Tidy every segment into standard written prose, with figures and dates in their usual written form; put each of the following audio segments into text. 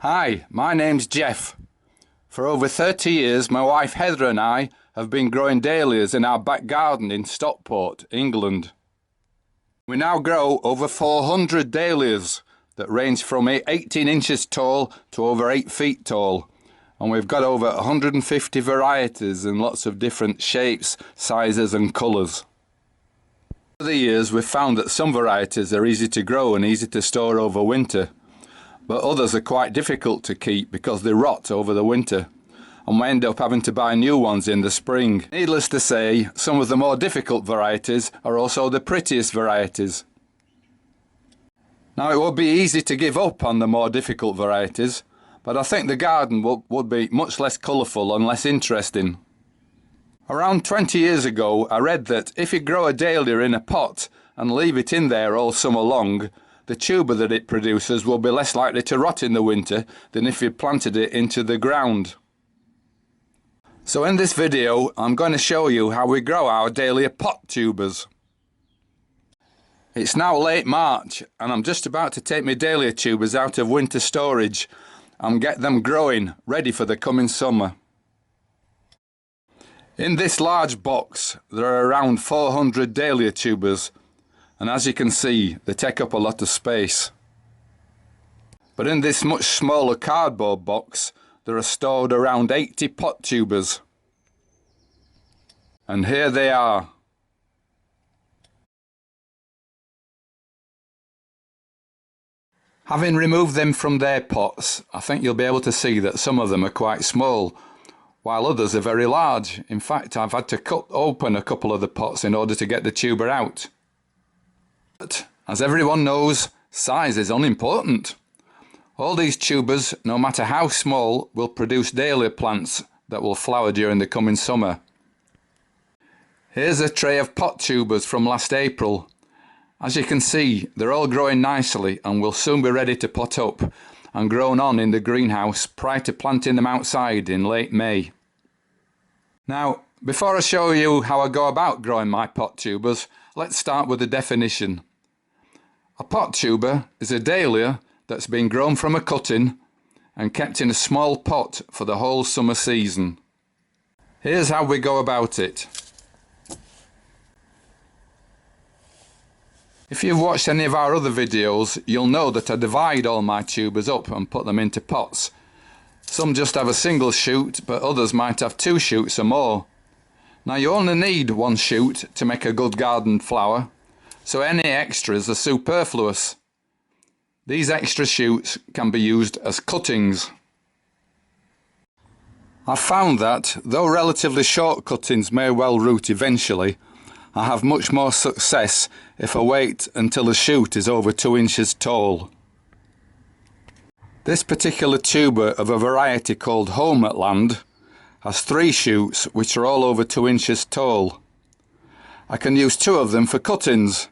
Hi, my name's Geoff. For over 30 years, my wife Heather and I have been growing dahlias in our back garden in Stockport, England. We now grow over 400 dahlias that range from 18 inches tall to over 8 feet tall. And we've got over 150 varieties in lots of different shapes, sizes and colours. Over the years, we've found that some varieties are easy to grow and easy to store over winter, but others are quite difficult to keep because they rot over the winter, and we end up having to buy new ones in the spring. Needless to say, some of the more difficult varieties are also the prettiest varieties. Now, it would be easy to give up on the more difficult varieties, but I think the garden would be much less colourful and less interesting. Around 20 years ago, I read that if you grow a dahlia in a pot and leave it in there all summer long, the tuber that it produces will be less likely to rot in the winter than if you planted it into the ground. So in this video, I'm going to show you how we grow our dahlia pot tubers. It's now late March and I'm just about to take my dahlia tubers out of winter storage and get them growing, ready for the coming summer. In this large box, there are around 400 dahlia tubers, and as you can see, they take up a lot of space. But in this much smaller cardboard box, there are stored around 80 pot tubers. And here they are. Having removed them from their pots, I think you'll be able to see that some of them are quite small, while others are very large. In fact, I've had to cut open a couple of the pots in order to get the tuber out. But, as everyone knows, size is unimportant. All these tubers, no matter how small, will produce dahlia plants that will flower during the coming summer. Here's a tray of pot tubers from last April. As you can see, they're all growing nicely and will soon be ready to pot up and grown on in the greenhouse prior to planting them outside in late May. Now, before I show you how I go about growing my pot tubers, let's start with a definition. A pot tuber is a dahlia that's been grown from a cutting and kept in a small pot for the whole summer season. Here's how we go about it. If you've watched any of our other videos, you'll know that I divide all my tubers up and put them into pots. Some just have a single shoot, but others might have 2 shoots or more. Now, you only need 1 shoot to make a good garden flower, so any extras are superfluous. These extra shoots can be used as cuttings. I've found that, though relatively short cuttings may well root eventually, I have much more success if I wait until the shoot is over 2 inches tall. This particular tuber of a variety called Homeland has 3 shoots which are all over 2 inches tall. I can use 2 of them for cuttings.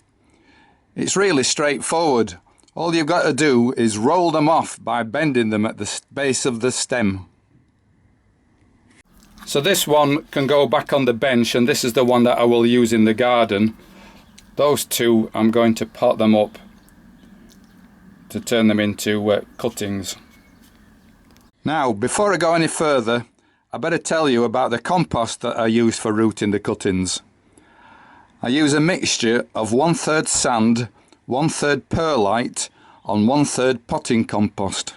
It's really straightforward. All you've got to do is roll them off by bending them at the base of the stem. So this one can go back on the bench, and this is the one that I will use in the garden. Those 2, I'm going to pot them up to turn them into cuttings. Now, before I go any further, I better tell you about the compost that I use for rooting the cuttings. I use a mixture of 1/3 sand, 1/3 perlite and 1/3 potting compost.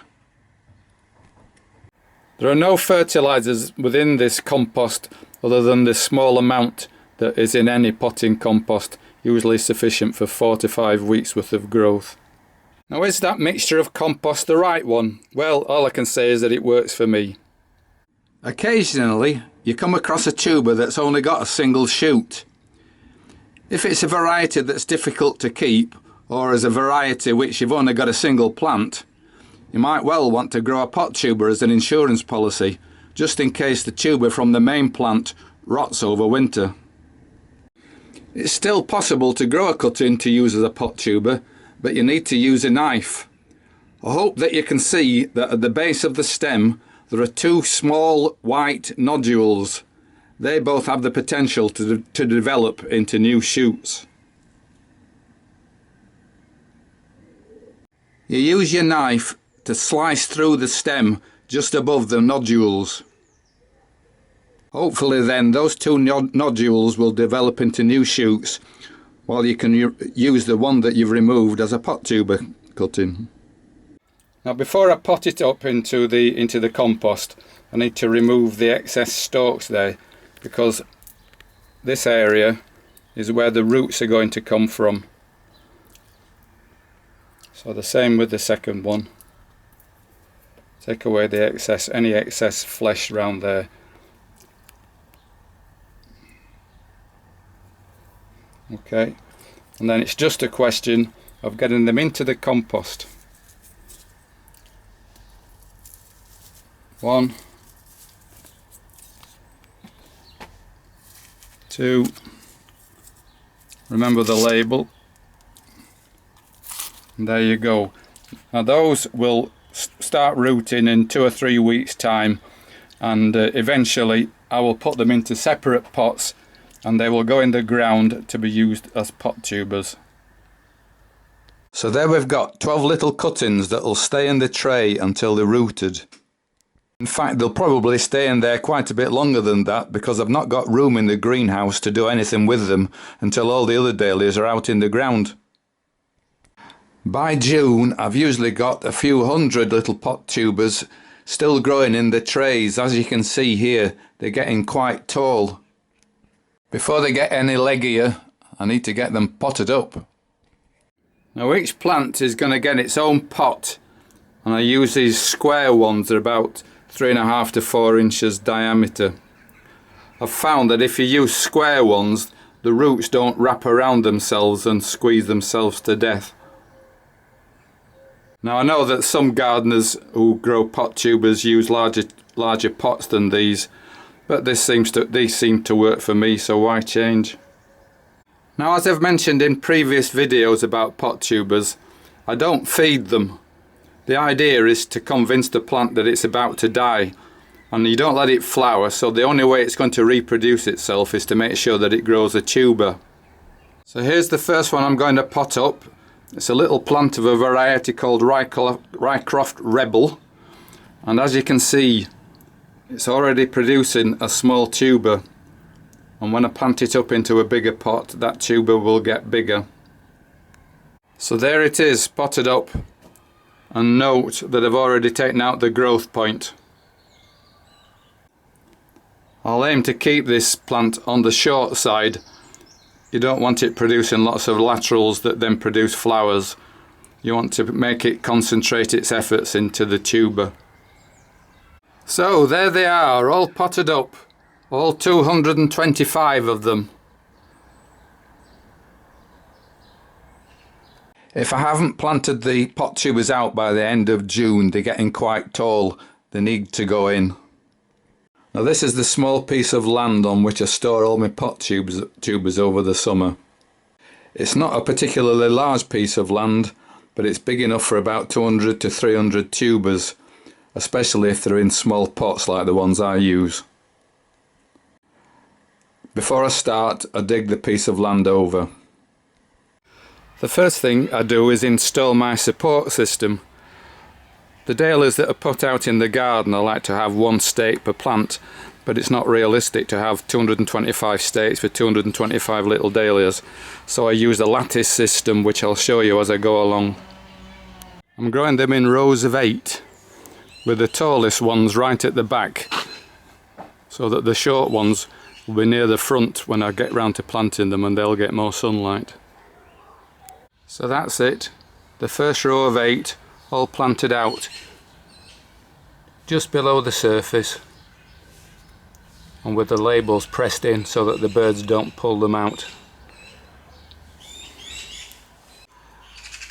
There are no fertilisers within this compost other than the small amount that is in any potting compost, usually sufficient for 4 to 5 weeks worth of growth. Now, is that mixture of compost the right one? Well, all I can say is that it works for me. Occasionally, you come across a tuber that's only got a single shoot. If it's a variety that's difficult to keep, or as a variety which you've only got a single plant, you might well want to grow a pot tuber as an insurance policy, just in case the tuber from the main plant rots over winter. It's still possible to grow a cutting to use as a pot tuber, but you need to use a knife. I hope that you can see that at the base of the stem there are 2 small white nodules. They both have the potential to develop into new shoots. You use your knife to slice through the stem just above the nodules. Hopefully then those two nodules will develop into new shoots, while you can use the one that you've removed as a pot tuber cutting. Now before I pot it up into the compost, I need to remove the excess stalks there, because this area is where the roots are going to come from. So the same with the second one. Take away the any excess flesh around there. Okay, and then it's just a question of getting them into the compost. 1, 2, remember the label, and there you go. Now those will start rooting in 2 or 3 weeks time, and eventually I will put them into separate pots and they will go in the ground to be used as pot tubers. So there we've got 12 little cuttings that will stay in the tray until they're rooted. In fact, they'll probably stay in there quite a bit longer than that, because I've not got room in the greenhouse to do anything with them until all the other dahlias are out in the ground. By June, I've usually got a few hundred little pot tubers still growing in the trays. As you can see here, they're getting quite tall. Before they get any leggier, I need to get them potted up. Now each plant is going to get its own pot, and I use these square ones. They're about 3.5 to 4 inches diameter. I've found that if you use square ones, the roots don't wrap around themselves and squeeze themselves to death. Now I know that some gardeners who grow pot tubers use larger pots than these, but these seem to work for me, so why change? Now, as I've mentioned in previous videos about pot tubers, I don't feed them. The idea is to convince the plant that it's about to die, and you don't let it flower, so the only way it's going to reproduce itself is to make sure that it grows a tuber. So here's the first one I'm going to pot up. It's a little plant of a variety called Rycroft Rebel, and as you can see, it's already producing a small tuber, and when I plant it up into a bigger pot, that tuber will get bigger. So there it is, potted up, and note that I've already taken out the growth point. I'll aim to keep this plant on the short side. You don't want it producing lots of laterals that then produce flowers. You want to make it concentrate its efforts into the tuber. So there they are, all potted up, all 225 of them. If I haven't planted the pot tubers out by the end of June, they're getting quite tall. They need to go in. Now this is the small piece of land on which I store all my pot tubers over the summer. It's not a particularly large piece of land, but it's big enough for about 200 to 300 tubers, especially if they're in small pots like the ones I use. Before I start, I dig the piece of land over. The first thing I do is install my support system. The dahlias that are put out in the garden, I like to have 1 stake per plant, but it's not realistic to have 225 stakes for 225 little dahlias, so I use a lattice system, which I'll show you as I go along. I'm growing them in rows of 8, with the tallest ones right at the back, so that the short ones will be near the front when I get round to planting them, and they'll get more sunlight. So that's it, the first row of 8 all planted out just below the surface, and with the labels pressed in so that the birds don't pull them out.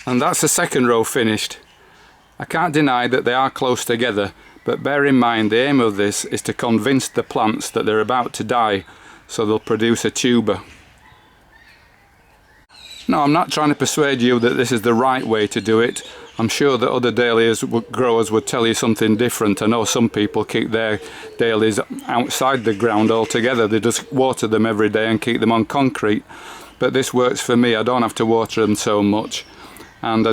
And that's the second row finished. I can't deny that they are close together, but bear in mind the aim of this is to convince the plants that they're about to die, so they'll produce a tuber. No, I'm not trying to persuade you that this is the right way to do it. I'm sure that other dahlias growers would tell you something different. I know some people keep their dahlias outside the ground altogether. They just water them every day and keep them on concrete. But this works for me. I don't have to water them so much, and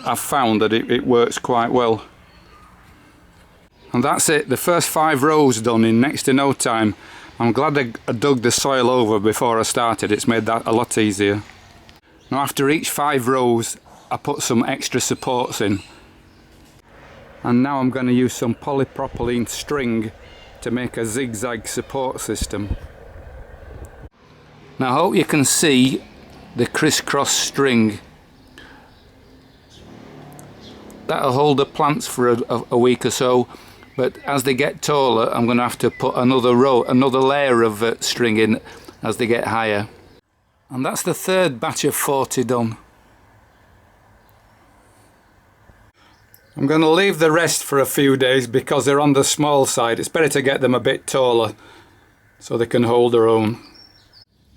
I've found that it works quite well. And that's it, the first 5 rows done in next to no time. I'm glad I dug the soil over before I started, it's made that a lot easier. Now after each 5 rows I put some extra supports in. And now I'm going to use some polypropylene string to make a zigzag support system. Now I hope you can see the crisscross string. That'll hold the plants for a week or so, but as they get taller I'm going to have to put another layer of string in as they get higher. And that's the 3rd batch of 40 done. I'm going to leave the rest for a few days because they're on the small side. It's better to get them a bit taller so they can hold their own.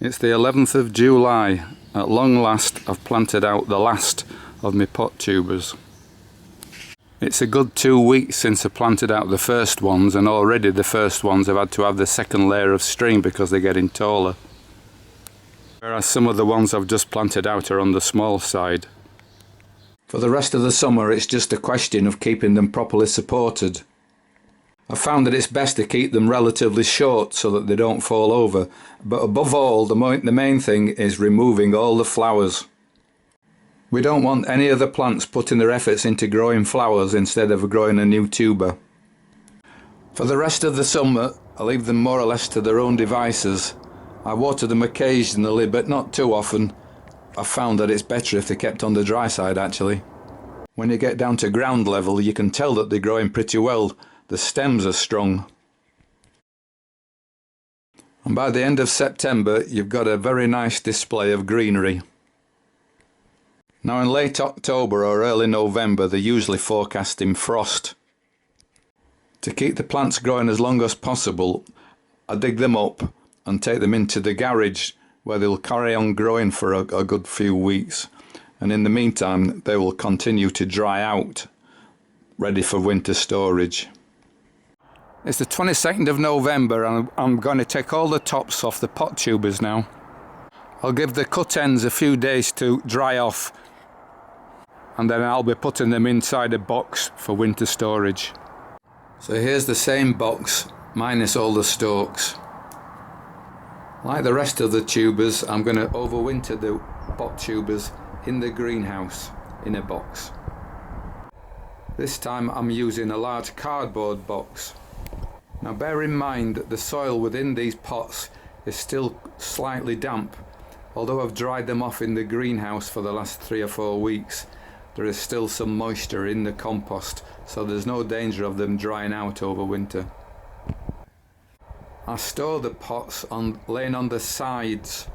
It's the 11th of July. At long last I've planted out the last of my pot tubers. It's a good 2 weeks since I planted out the first ones, and already the first ones have had to have the second layer of string because they're getting taller. Whereas some of the ones I've just planted out are on the small side. For the rest of the summer it's just a question of keeping them properly supported. I've found that it's best to keep them relatively short so that they don't fall over, but above all the main thing is removing all the flowers. We don't want any of the plants putting their efforts into growing flowers instead of growing a new tuber. For the rest of the summer I leave them more or less to their own devices. I water them occasionally but not too often. I've found that it's better if they're kept on the dry side actually. When you get down to ground level you can tell that they're growing pretty well. The stems are strong. And by the end of September you've got a very nice display of greenery. Now in late October or early November they're usually forecasting frost. To keep the plants growing as long as possible I dig them up and take them into the garage where they'll carry on growing for a good few weeks, and in the meantime they will continue to dry out, ready for winter storage. It's the 22nd of November and I'm going to take all the tops off the pot tubers now. I'll give the cut ends a few days to dry off, and then I'll be putting them inside a box for winter storage. So here's the same box minus all the stalks. Like the rest of the tubers, I'm going to overwinter the pot tubers in the greenhouse in a box. This time I'm using a large cardboard box. Now bear in mind that the soil within these pots is still slightly damp. Although I've dried them off in the greenhouse for the last 3 or 4 weeks, there is still some moisture in the compost, so there's no danger of them drying out over winter. I store the pots laying on the sides.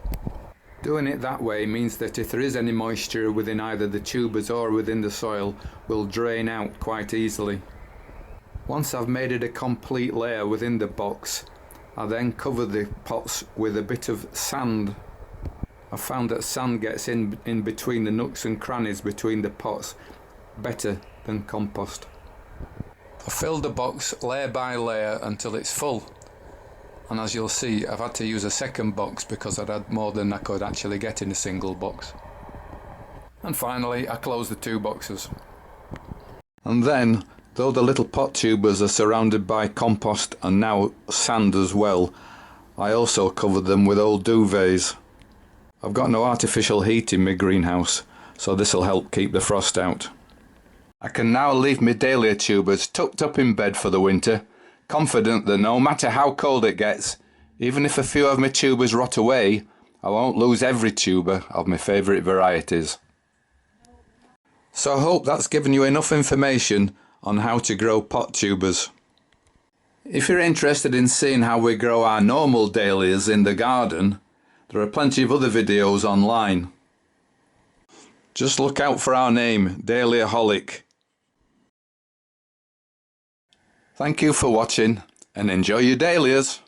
Doing it that way means that if there is any moisture within either the tubers or within the soil, will drain out quite easily. Once I've made it a complete layer within the box, I then cover the pots with a bit of sand. I've found that sand gets in between the nooks and crannies between the pots better than compost. I filled the box layer by layer until it's full. And as you'll see, I've had to use a second box because I'd had more than I could actually get in a single box. And finally, I closed the 2 boxes. And then, though the little pot tubers are surrounded by compost and now sand as well, I also covered them with old duvets. I've got no artificial heat in my greenhouse, so this will help keep the frost out. I can now leave my dahlia tubers tucked up in bed for the winter, confident that no matter how cold it gets, even if a few of my tubers rot away, I won't lose every tuber of my favourite varieties. So I hope that's given you enough information on how to grow pot tubers. If you're interested in seeing how we grow our normal dahlias in the garden, there are plenty of other videos online. Just look out for our name, Dahliaholic. Thank you for watching and enjoy your dahlias.